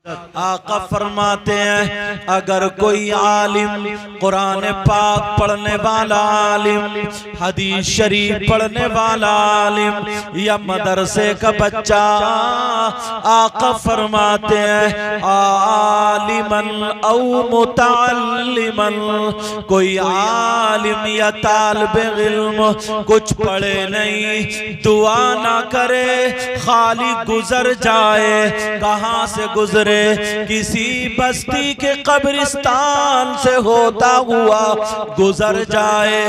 आका फरमाते हैं अगर कोई आलिम कुरान पाक पढ़ने वाला आलिम, हदीस शरीफ पढ़ने वाला आलिम या मदरसे का बच्चा, आका फरमाते हैं आलिमन औ मुतअल्लिमन, कोई आलिम या तालिबे इल्म कुछ पढ़े नहीं, दुआ ना करे, खाली गुजर जाए, कहाँ से गुजरे, किसी बस्ती के कब्रिस्तान से होता हुआ गुजर जाए,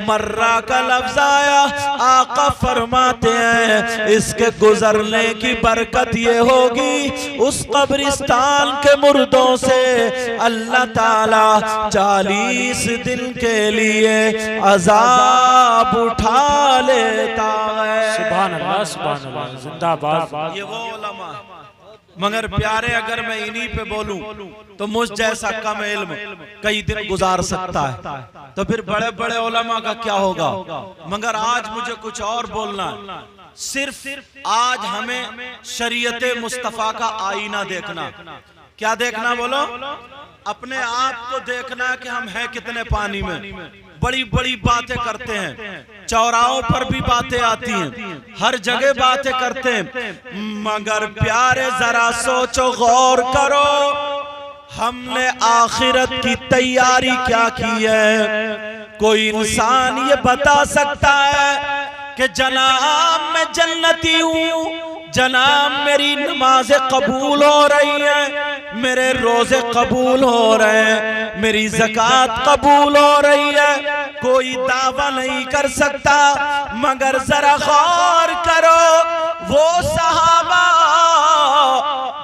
मर्रा का लफ्ज आया, आका फरमाते हैं इसके गुजरने की बरकत ये होगी उस कब्रिस्तान के मुर्दों से अल्लाह ताला 40 दिन के लिए अजाब उठा लेता है। सुभान अल्लाह, सुभान अल्लाह, जिंदाबाद। ये वो उलमा, मगर प्यारे अगर मैं इन्हीं पे बोलूं तो मुझ जैसा कम इल्म कई दिन गुजार सकता है, तो फिर बड़े बड़े उलमा का क्या होगा। मगर आज मुझे कुछ और बोलना है, सिर्फ आज हमें शरीयत मुस्तफा का आईना देखना। क्या देखना बोलो? अपने आप को देखना कि हम हैं कितने पानी में। बड़ी बड़ी बातें करते हैं, चौराहों पर भी बातें आती हैं, हर जगह बातें करते हैं, मगर प्यारे जरा सोचो, गौर करो, हमने आखिरत की तैयारी क्या की है। कोई इंसान ये बता सकता है कि जनाब मैं जन्नती हूँ, जनाब मेरी नमाजें कबूल हो रही हैं, मेरे रोजे कबूल हो रहे हैं, मेरी ज़कात कबूल हो रही है, कोई दावा नहीं कर सकता। मगर जरा गौर करो, वो सहाबा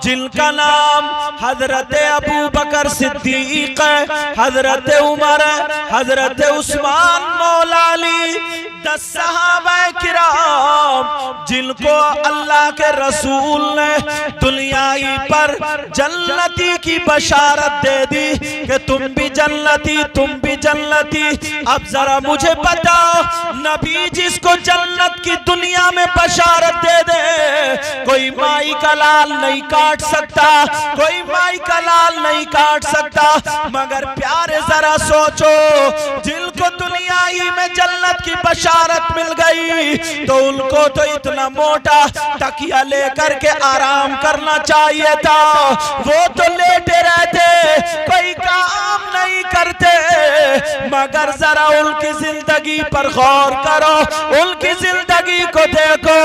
जिनका नाम हजरत अबू बकर सिद्दीक है, हजरत उमर है, हजरत उस्मान मौला अली, 10 सहाबा किराम जिनको अल्लाह के रसूल ने दुनियाई पर जन्नती की बशारत दे दी कि तुम भी जन्नती, तुम भी जन्नती। अब जरा मुझे बताओ, नबी जिसको जन्नत की दुनिया में बशारत दे दे, कोई माई का लाल नहीं काट सकता, कोई माई का लाल नहीं काट सकता। मगर प्यारे जरा सोचो, जिनको दुनियाई में जन्नत की बशारत मिल गई तो उनको तो इतना मोटा तकिया लेकर के आराम करना चाहिए था, वो तो लेटे रहते, कोई काम नहीं करते। मगर जरा उनकी जिंदगी पर गौर करो, उनकी जिंदगी को देखो,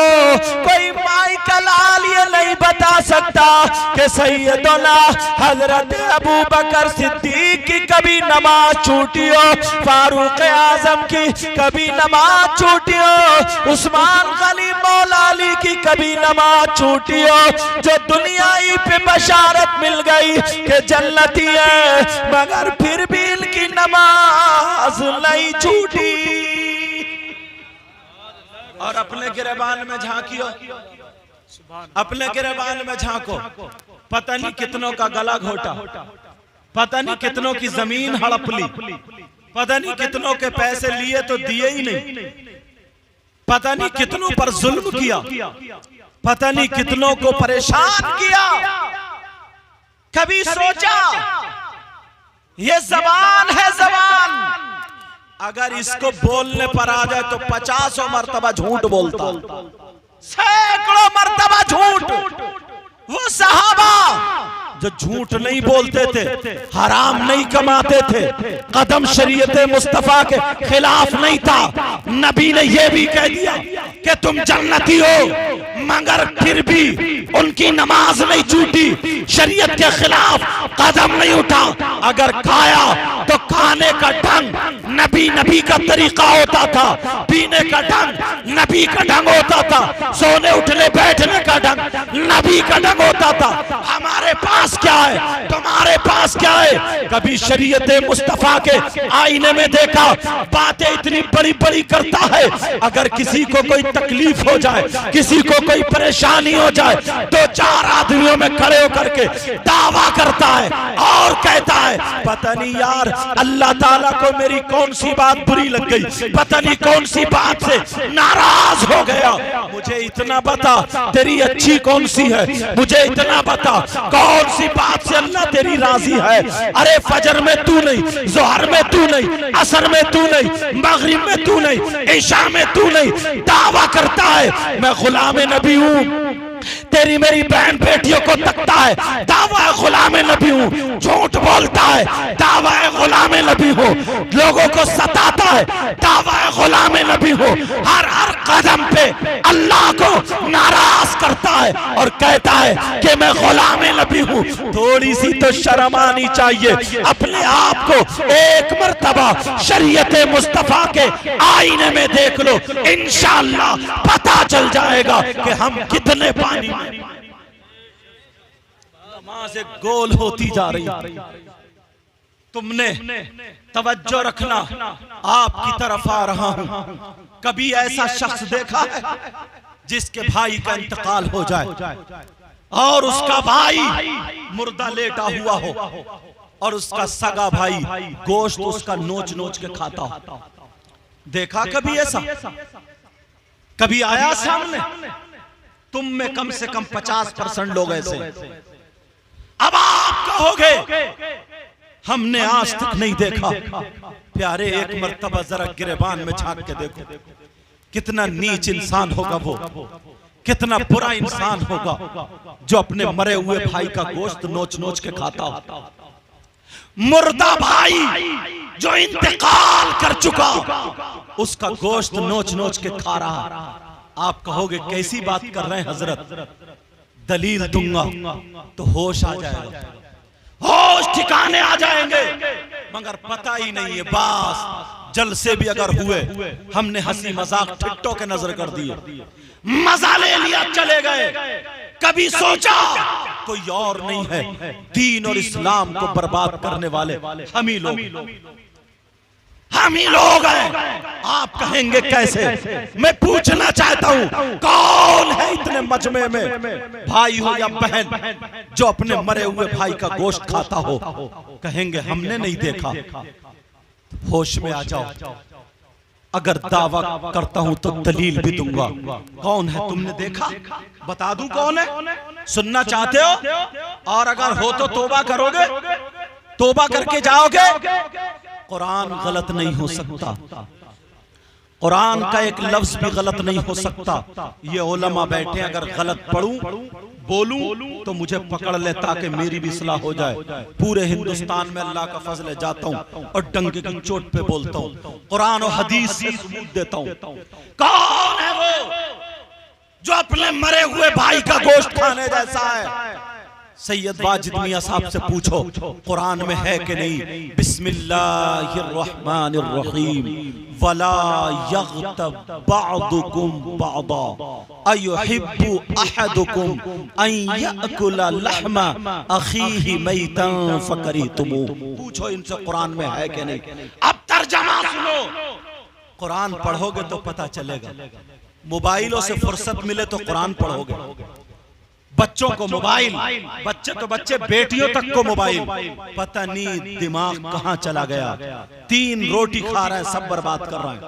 कोई माई का लाल ये नहीं बता सकता कि सैयदना हजरत अबू बकर सिद्दीक की कभी नमाज छूटी हो, फारूक आजम की कभी नमाज छूटी हो, उस्मान गनी मौला अली की कभी नमाज छूटी हो, जो दुनियाई पे बशारत मिल गई कि जन्नती है, मगर फिर भी इनकी नमाज नहीं छूटी। और अपने गिरबान में झांकियो, अपने गिरबान में झांको, पता नहीं कितनों का गला घोटा, पता नहीं कितनों की जमीन हड़प ली, पता नहीं कितनों के पैसे लिए तो दिए ही नहीं, पता नहीं कितनों पर जुल्म किया, पता नहीं कितनों को परेशान किया। कभी सोचा ये जबान है, जबान अगर इसको बोलने पर आ जाए तो 50 मरतबा झूठ बोलता, सैकड़ों मरतबा झूठ। वो सहाबा जो झूठ नहीं बोलते थे, हराम नहीं कमाते थे, कदम शरीयत मुस्तफा के खिलाफ नहीं था। नबी ने यह भी कह दिया कि तुम जन्नती हो, मगर फिर भी उनकी नमाज नहीं छूटी, शरीयत के खिलाफ कदम नहीं उठा। अगर खाया तो खाने का ढंग नबी का तरीका होता था, पीने का ढंग नबी का ढंग होता था, सोने उठने बैठने का ढंग नबी का ढंग होता था। हमारे पास क्या है? तुम्हारे हमारे पास क्या है? कभी शरीयत मुस्तफा के आईने में देखा, बातें इतनी बड़ी बड़ी करता है, अगर किसी को कोई तकलीफ हो जाए, किसी को कोई परेशानी हो जाए, तो 4 आदमियों में खड़े होकर के दावा करता है और कहता है पता नहीं यार अल्लाह ताला को मेरी कौन सी बात बुरी लग गई, पता नहीं कौन सी बात से नाराज हो गया, मुझे इतना बता तेरी अच्छी कौन सी है, मुझे इतना बता कौन सी बात से अल्लाह तेरी राजी है। अरे फजर में तू नहीं, जोहर में तू नहीं, असर में तू नहीं, मगरिब में तू नहीं, इशा में तू नहीं, दावा करता है मैं गुलाम नबी हूँ, तेरी मेरी बहन बेटियों को तकता है, दावा है गुलाम नबी हूँ, झूठ बोलता है, दावा है गुलाम नबी हूँ, लोगों को सताता है, दावा है गुलाम नबी हूँ, हर हर कदम पे अल्लाह को नाराज करता है और कहता है कि मैं गुलाम नबी हूँ। थोड़ी सी तो शर्म आनी चाहिए, अपने आप को एक मर्तबा शरीयत मुस्तफा के आईने में देख लो, इंशाअल्लाह पता चल जाएगा कि हम कितने पानी में। नमाज गोल होती जा रही, तुमने तवज्जो रखना, आपकी तरफ आ रहा हूं। कभी ऐसा शख्स देखा है जिसके भाई का इंतकाल हो जाए और उसका भाई मुर्दा लेटा हुआ हो और उसका सगा भाई गोश्त उसका नोच नोच के खाता हो? देखा कभी ऐसा? कभी आया सामने? तुम में कम से कम 50% लोग ऐसे। अब आप कहोगे हमने आज तक नहीं देखा। प्यारे एक मर्तबा जरा गिरेबान में झांक के देखो, कितना नीच इंसान होगा वो, कितना बुरा इंसान होगा जो अपने मरे हुए भाई का गोश्त नोच नोच के खाता हो। मुर्दा भाई जो इंतकाल कर चुका उसका गोश्त नोच नोच के खा रहा। आप कहोगे कैसी बात कर रहे हैं हजरत? दलील दूंगा तो होश आ जाएगा, होश ठिकाने आ जाएंगे, मगर पता ही नहीं है। बास जलसे भी अगर हुए, हमने हंसी मजाक ठिट्टों के नजर कर दिए, मजा ले लिया, चले गए। कभी सोचा कोई और नहीं है, दीन और इस्लाम को बर्बाद करने वाले हम ही लोग हैं। आप कहेंगे कैसे? मैं पूछना चाहता हूं कौन है इतने मजमे में, भाई हो या बहन, जो अपने मरे हुए भाई का गोश्त खाता हो? कहेंगे हमने नहीं देखा। होश में आ जाओ, अगर दावा करता हूं तो दलील भी दूंगा। कौन है? तुमने देखा? बता दूं कौन है? सुनना चाहते हो? और अगर हो तो तौबा करोगे, तौबा करके जाओगे। कुरान गलत नहीं हो सकता, कुरान का एक लफ्ज भी गलत नहीं हो सकता। ये उलमा बैठे, अगर गलत पढ़ूं बोलूं तो मुझे पकड़ ले ताकि मेरी भी इस्लाह हो जाए। पूरे हिंदुस्तान में अल्लाह का फजल है, जाता हूं और डंके की चोट पे बोलता हूं, कुरान और हदीस से सबूत देता हूं। कौन है वो जो अपने मरे हुए भाई का गोश्त खाने जैसा है? सैयद वाजिद मियां साहब से पूछो कुरान में है कि नहीं? बिस्मिल्लाहिर्रहमानिर्रहीम वला यग़्तब बअदुकुम बअदा अयुहिब्बु अहदुकुम अन यअकुला लहमा अखीहि मैतन फकरीतुमू। पूछो इनसे कुरान में है कि नहीं। अब तर्जमा सुनो, कुरान पढ़ोगे तो पता चलेगा। मोबाइलों से फुर्सत मिले तो कुरान पढ़ोगे। बच्चों को मोबाइल, बच्चे तो बच्चे, बेटियों तक को मोबाइल, पता नहीं दिमाग कहां चला गया। 3 रोटी खा रहे हैं सब बर्बाद कर रहे हैं,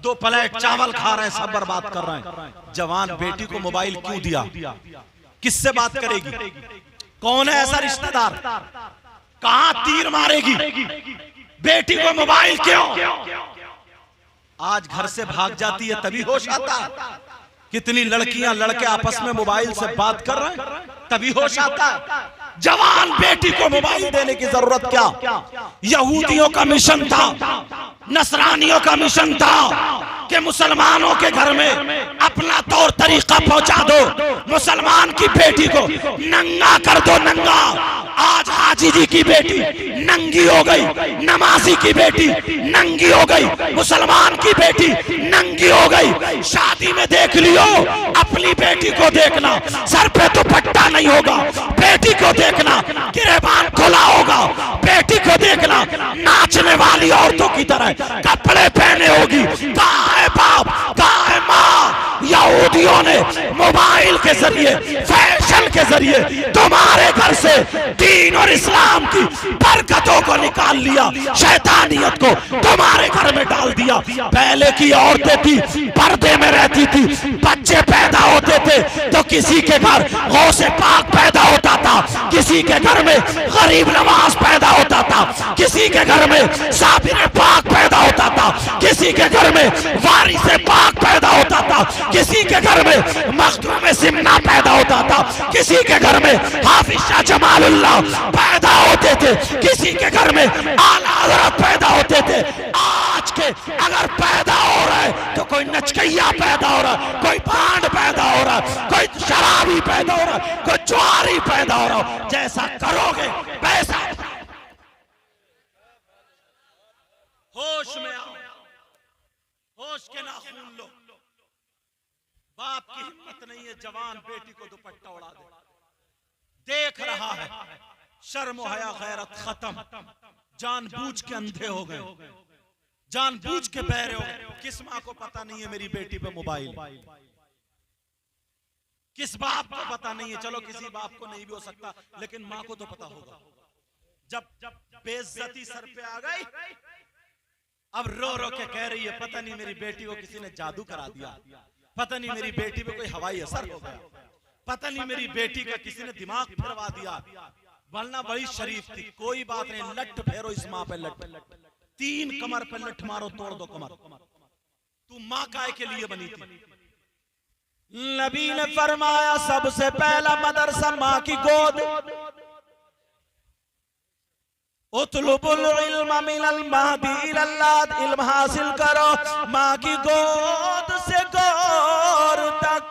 2 प्लेट चावल खा रहे हैं सब बर्बाद कर रहे हैं। जवान बेटी को मोबाइल क्यों दिया? किससे बात करेगी? कौन है ऐसा रिश्तेदार? कहां तीर मारेगी? बेटी को मोबाइल क्यों? आज घर से भाग जाती है तभी होश आता है। कितनी लड़कियां लड़के आपस में मोबाइल से बात कर रहे हैं तभी होश आता है। जवान बेटी को मोबाइल देने की जरूरत क्या? यहूदियों का मिशन था, नसरानियों का मिशन था कि मुसलमानों के घर में अपना तौर तरीका पहुंचा दो, मुसलमान की बेटी को नंगा कर दो, नंगा। आज हाजी जी की बेटी नंगी हो गई, नमाजी की बेटी नंगी हो गई, मुसलमान की बेटी नंगी हो गई। शादी में देख लियो, अपनी बेटी को देखना सर पे दुपट्टा नहीं होगा, बेटी को देखना गिरेबान खुला होगा, बेटी को देखना नाचने वाली औरतों की तरह कपड़े पहने होगी। कहाँ है बाप, कहाँ है माँ? यहूदियों ने मोबाइल के जरिए, फैशन के जरिए तुम्हारे घर से दीन और इस्लाम की बरकतों को निकाल लिया, शैतानियत को तुम्हारे घर में डाल दिया। पहले की औरतें थी पर्दे में रहती थी, बच्चे पैदा होते थे तो किसी के घर गौसे पाक पैदा होता था, किसी के घर में गरीब नवाज पैदा होता था, किसी के घर में साबिर पाक पैदा होता था, किसी के घर में वारिस पाक पैदा होता था, किसी के घर में मखदूम सिमना पैदा होता था, किसी के घर में हाफिज शाह जमालुल्लाह पैदा होते थे, किसी के घर में आला हज़रत पैदा होते थे। आज के अगर पैदा हो रहा है तो कोई नचकैया पैदा हो रहा है, कोई भांड पैदा हो रहा है, कोई शराबी पैदा हो रहा है, कोई जुआरी पैदा हो रहा है। जैसा करोगे वैसा। होश में आओ, होश के नाखून लो। बाप की हिम्मत नहीं है जवान बेटी को दुपट्टा उड़ा दे। देख रहा है, शर्म हया गैरत खत्म, जानबूझ के अंधे हो गए, जानबूझ के बहरे हो गए। किस माँ को पता नहीं है मेरी बेटी पे मोबाइल? किस बाप को पता नहीं है? चलो किसी बाप को नहीं भी हो सकता, लेकिन माँ को तो पता होगा। जब बेइज्जती सर पे आ गई, अब रो रो के कह रही है पता नहीं मेरी बेटी को किसी ने जादू करा दिया, पता नहीं मेरी बेटी पे कोई हवाई असर हो गया, पता नहीं मेरी बेटी का किसी ने दिमाग फिरवा दिया। वरना बड़ी शरीफ थी, कोई बात नहीं, लट फेरो इस माँ पे, लट 3 कमर पे लट मारो, तोड़ दो कमर। तू माँ काय के लिए बनी थी? नबी ने फरमाया सबसे पहला मदरसा माँ की गोद। उतलुबुल इल्म मिनल महदी इलल लाद, इल्म हासिल करो माँ की गोद से गौर तक।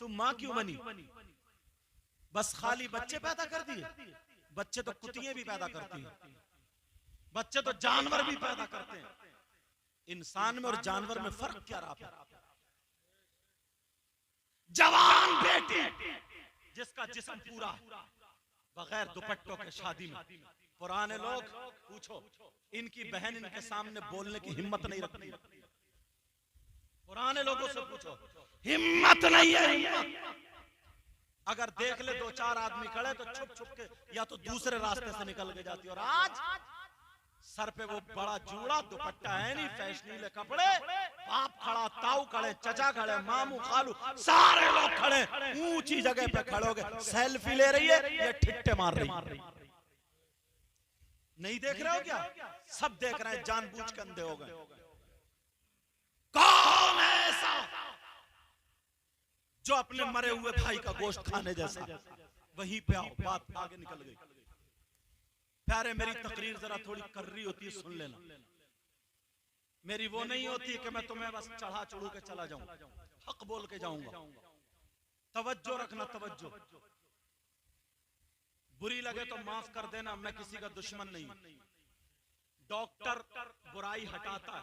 तुम माँ क्यों बनी? बस खाली बच्चे पैदा कर दिए? बच्चे तो कुतियां भी पैदा करती हैं, बच्चे तो जानवर भी पैदा करते हैं। इंसान में और जानवर में फर्क क्या रहा? जवान बेटी जिसका जिस्म पूरा बगैर दुपट्टों के शादी में, पुराने लोग पूछो इनकी बहन इनके सामने बोलने की हिम्मत नहीं रखती। पुराने लोगों से पूछो, हिम्मत नहीं है, हिम्मत। अगर देख ले 2-4 आदमी खड़े तो छुप छुप के या तो दूसरे रास्ते से निकल के जाती। और आज सर पे वो बड़ा जूड़ा, दुपट्टा है नहीं, फैशनीले कपड़े, बाप खड़ा, ताऊ खड़े, चचा खड़े, मामू खालू सारे लोग खड़े, ऊंची जगह पे खड़े हो गए, सेल्फी ले रही है, ये ठिट्टे मार रही है। नहीं देख रहे हो क्या? सब देख रहे हैं, जानबूझ के अंधे हो गए। कौन है ऐसा जो अपने मरे हुए भाई का गोश्त खाने जैसा? वहीं पे आओ, बात आगे निकल गई। प्यारे, मेरी तकरीर जरा थोड़ी कर्री होती है, सुन लेना। मेरी वो नहीं होती कि मैं तुम्हें बस चढ़ा चढ़ू के चला जाऊं, हक बोल के जाऊंगा। तवज्जो रखना, तवज्जो। बुरी लगे तो माफ कर देना, मैं किसी का दुश्मन नहीं। डॉक्टर बुराई हटाता है,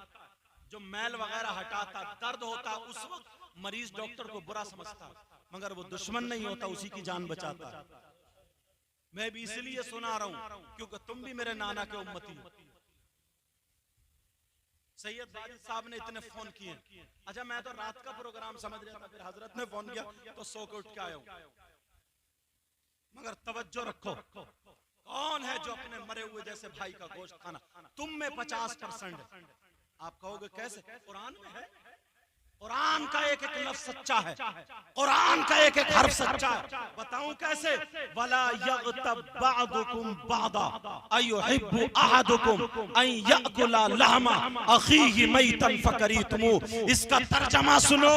जो मैल वगैरह हटाता, दर्द होता, उस वक्त मरीज डॉक्टर को बुरा समझता, मगर वो दुश्मन नहीं होता, उसी की जान बचाता है। मैं भी इसलिए सुना रहा हूं क्योंकि तुम भी मेरे नाना के उम्मती हो। सैयद वाजिद साहब ने इतने फोन किए। अच्छा, मैं तो रात का प्रोग्राम समझ रहा था, फिर हजरत ने फोन किया तो सो के उठ के आया हूं। मगर तवज्जो रखो, कौन है जो अपने मरे हुए जैसे भाई का गोश्त खाना? तुम में 50% है। आप कहोगे कैसे? कुरान में है, कुरान का एक एक लफ्ज़ सच्चा है, कुरान का एक एक हर्फ सच्चा है। बताऊं कैसे? वला यग़तब बअदुकुम बअदा अयुहिब्बु अहदुकुम अन याकुला लहमा अखीहि मैतन फकरीतुमू। इसका तर्जमा सुनो,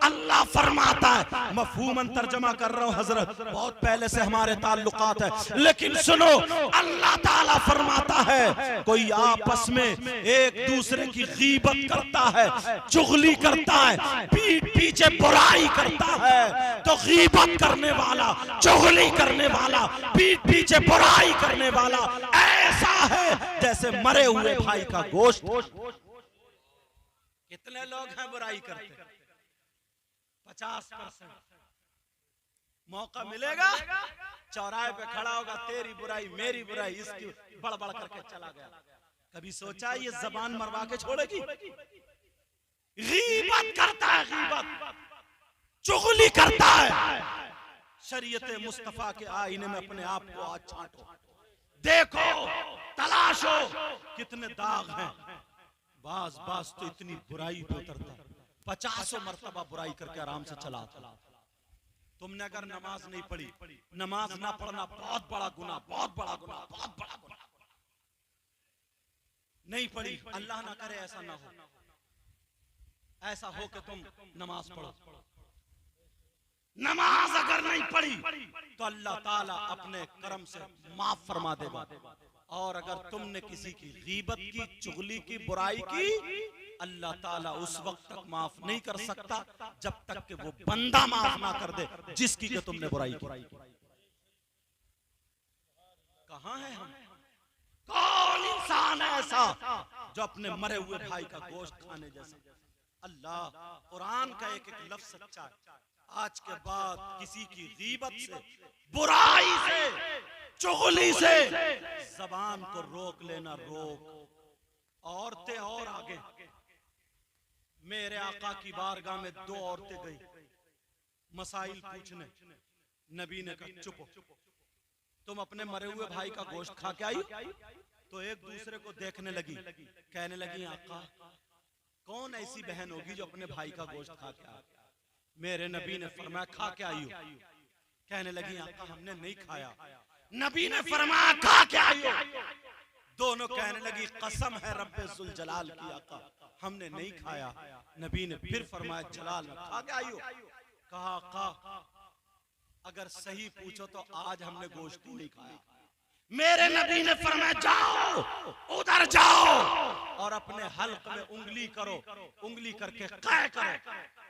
अल्लाह फरमाता है, मफहूमन तर्जमा कर रहा हूं हजरत, बहुत पहले से हमारे ताल्लुकात है, लेकिन सुनो, अल्लाह ताला फरमाता है कोई आपस में एक दूसरे की गीबत करता है, चुगली करता है, पीठ पीछे बुराई करता है, तो गीबत करने वाला, चुगली करने वाला, पीठ पीछे बुराई करने वाला ऐसा है जैसे मरे हुए भाई का गोश्त। कितने लोग हैं बुराई करते? 50%। मौका मिलेगा चौराहे पे खड़ा होगा, तेरी बुराई मेरी बुराई, इसकी बड़बड़ करके चला गया। कभी सोचा ये जबान मरवा के छोड़ेगी? गीबत करता है, गीबत चुगली करता है। शरीयत मुस्तफा के आईने में अपने आप को आज छांटो, देखो, तलाशो कितने दाग हैं। बास बास तो इतनी बुराई पे उतरता, 50 मरतबा बुराई करके आराम से चला था। तुमने अगर नमाज नहीं पढ़ी, नमाज ना पढ़ना बहुत बड़ा गुनाह, बहुत बड़ा गुनाह, बहुत बड़ा गुनाह। नहीं पढ़ी, अल्लाह ना करे ऐसा ना हो, ऐसा हो कि तुम नमाज पढ़ो। नमाज अगर नहीं पढ़ी तो अल्लाह ताला अपने करम से माफ फरमा देगा। और अगर तुमने किसी की गीबत की, चुगली की, बुराई की, अल्लाह ताला उस वक्त तक माफ नहीं कर सकता जब तक कि वो बंदा माफ ना कर दे जिसकी के तुमने बुराई की। कहां है हम? कौन इंसान है ऐसा जो अपने मरे हुए भाई का गोश्त खाने जैसा? अल्लाह, कुरान का एक एक लफ्ज सच्चा है। आज के बाद किसी की गीबत से, बुराई से, चुगली से जबान को रोक लेना, रोक। औरतें और आगे, मेरे आका की बारगाह में 2 औरतें गई मसाइल पूछने। नबी ने कहा चुप हो, तुम अपने मरे हुए भाई का गोश्त खा के आई? तो एक दूसरे को देखने लगी, कहने लगी आका कौन ऐसी बहन होगी जो अपने भाई का गोश्त खा के आई? मेरे नबी ने फरमाया खा के आई हो? कहने लगी आका हमने नहीं खाया। नबी ने फरमाया खा के आई हो? दोनों कहने लगी कसम है रब्बे जुल जलाल की आका हमने नहीं खाया। नबी ने फिर फरमाया जलाल में खा के आई हो? कहा आका अगर सही पूछो तो आज हमने गोश्त नहीं खाया। मेरे नबी ने फरमाया जाओ, उधर जाओ और अपने हल्क में उंगली करो, उंगली करके कै करो।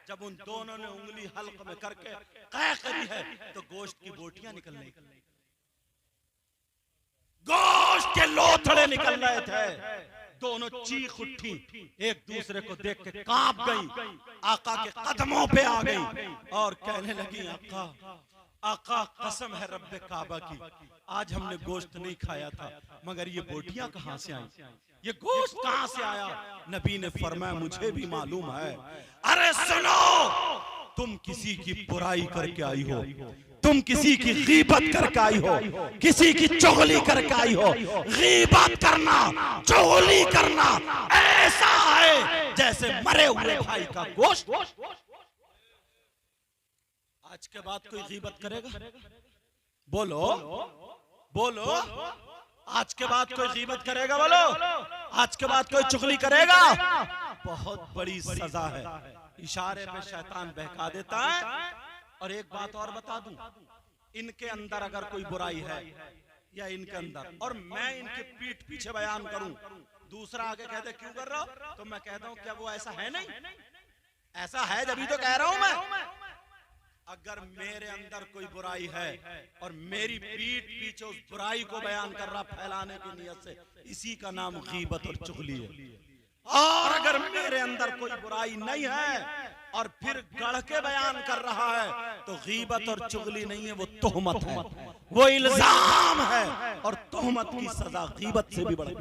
जब उन दोनों ने उंगली हल्क में करके कै करी है तो गोश्त की बोटियां निकल रही, गोश्त के लोथड़े निकल रहे थे। दोनों चीख उठी, एक दूसरे को देख के कांप गई, आका के कदमों पे आ गई और कहने लगी आका आका कसम है रब्बे काबा की आज हमने गोश्त नहीं खाया था, मगर ये बोटियां कहां से आई, ये गोश्त कहां से आया? नबी ने फरमाया मुझे भी मालूम है। अरे सुनो, तुम किसी की बुराई करके आई हो, तुम किसी की गीबत करके आई हो, किसी की चुगली करके आई हो। गीबत करना, चुगली करना ऐसा है जैसे मरे हुए भाई का गोश्त। आज के बाद कोई गीबत करेगा? बोलो बोलो, आज के बाद कोई गीबत करेगा? बोलो, आज के बाद कोई चुगली करेगा? बहुत बड़ी सजा है। इशारे पे शैतान बहका देता है। और एक बात और बता दूं, इनके अंदर अगर कोई बुराई है या इनके अंदर, और मैं इनके पीठ पीछे बयान करूं, दूसरा आगे कहते क्यों कर रहा हो, तो मैं कहता हूं क्या वो ऐसा है? नहीं, ऐसा है जब ही तो कह रहा हूं मैं। अगर मेरे अंदर कोई बुराई है और मेरी पीठ पीछे उस बुराई को बयान कर रहा फैलाने की नियत से, इसी का नाम गीबत और चुगली है। और अगर मेरे अंदर कोई बुराई नहीं है और फिर गढ़ के बयान कर रहा है तो गीबत और चुगली नहीं है, वो तोहमत है, वो इल्जाम है। और तोहमत की सजा गीबत से भी बड़ी।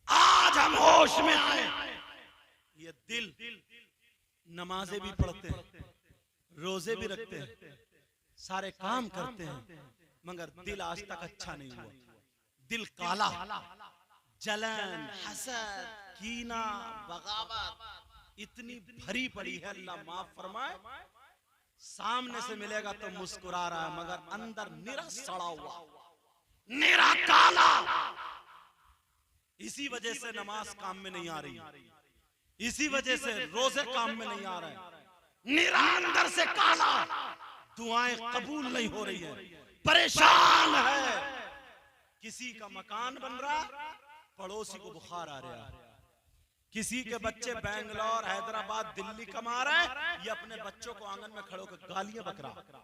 आज हम होश में आए, ये दिल नमाजें भी पढ़ते हैं, रोजे भी रखते हैं, सारे काम करते हैं, मगर दिल आज तक अच्छा नहीं हुआ। दिल काला, जलन, हसद, कीना, बगावत इतनी भरी पड़ी है। अल्लाह माफ फरमाए। सामने से मिलेगा तो मुस्कुरा रहा है मगर अंदर निरा सड़ा हुआ, निरा काला। इसी वजह से नमाज काम में नहीं आ रही, इसी वजह से रोजे काम में नहीं आ रहे। निरा अंदर से काला, दुआएं कबूल नहीं हो रही है, परेशान है। किसी का मकान बन रहा, पड़ोसी को बुखार आ रहा है, किसी के बच्चे बेंगलोर, हैदराबाद, दिल्ली कमा रहे हैं, ये अपने बच्चों को आंगन में खड़े होकर गालियां बक रहा।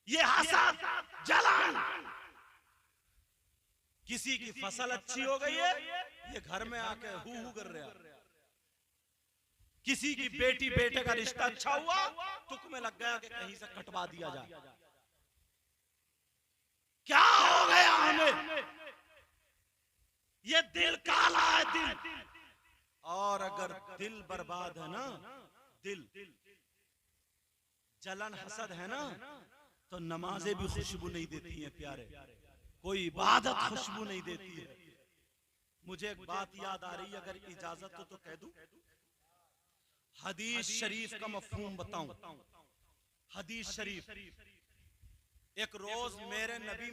ये हसद, जलन। किसी की फसल अच्छी हो गई है, ये घर में आके हू कर रहा। किसी की बेटी बेटे का रिश्ता अच्छा हुआ, तुक में लग गया कि कहीं से कटवा दिया जाए। क्या हो गया हमें? ये दिल काला है, दिल। और अगर दिल बर्बाद है ना, दिल जलन हसद है ना, तो नमाजें भी खुशबू नहीं देती हैं प्यारे, कोई इबादत खुशबू नहीं देती है। मुझे एक बात याद आ रही है, अगर इजाजत हो तो कह दूं। हदीस शरीफ का मफहूम बताऊं। हदीस शरीफ, एक रोज मेरे नबी